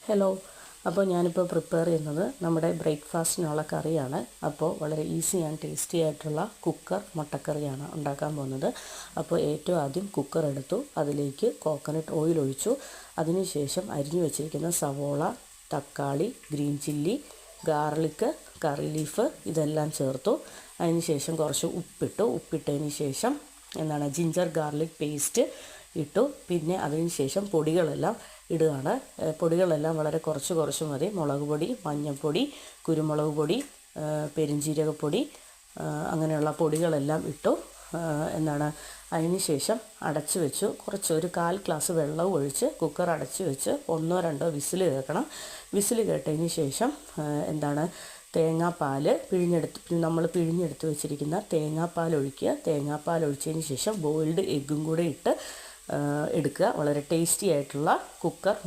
Hello. അപ്പോൾ ഞാനിപ്പോൾ prepare ചെയ്യുന്നത് നമ്മുടെ ബ്രേക്ക്ഫാസ്റ്റിനുള്ള കറിയാണ്. അപ്പോൾ വളരെ ഈസി ആൻഡ് ടേസ്റ്റി ആയിട്ടുള്ള കുക്കർ മുട്ടക്കറിയാണ് ഉണ്ടാക്കാൻ പോകുന്നത്. അപ്പോൾ ഏറ്റവും ആദ്യം കുക്കർ എടുത്തു, അതിലേക്ക് കോക്കനട്ട് ഓയിൽ ഒഴിച്ചു. അതിനുശേഷം അരിഞ്ഞു വെച്ചിരിക്കുന്ന സവോള, തക്കാളി, ഗ്രീൻ ചില്ലി, ഗാർലിക്ക്, കറി ലീഫ് ഇതെല്ലാം ചേർത്തു. അതിനുശേഷം കുറച്ച് ഉപ്പിട്ടതിന് ശേഷം ജിഞ്ചർ ഗാർലിക് പേസ്റ്റ് ഇട്ടു. പിന്നെ അതിന് ശേഷം പൊടികളെല്ലാം ഇടുകയാണ്. പൊടികളെല്ലാം വളരെ കുറച്ച് മതി. മുളക് പൊടി, മഞ്ഞൾപ്പൊടി, കുരുമുളക് പൊടി, പെരുംജീരകപ്പൊടി, അങ്ങനെയുള്ള പൊടികളെല്ലാം ഇട്ടു. അതിന് ശേഷം അടച്ചു വെച്ചു. ഒരു 1/4 ഗ്ലാസ് വെള്ളവും ഒഴിച്ച് കുക്കർ അടച്ചു വെച്ച് 1-2 വിസിൽ കേൾക്കണം. വിസിൽ കേട്ടതിന് ശേഷം തേങ്ങാപ്പാൽ നമ്മൾ പിഴിഞ്ഞെടുത്ത് വെച്ചിരിക്കുന്ന തേങ്ങാപ്പാൽ ഒഴിക്കുക. തേങ്ങാപ്പാൽ ഒഴിച്ചതിന് ശേഷം ബോയിൽഡ് എഗ്ഗും കൂടെ ഇട്ട് എടുക്കുക. വളരെ ടേസ്റ്റി ആയിട്ടുള്ള കുക്കർ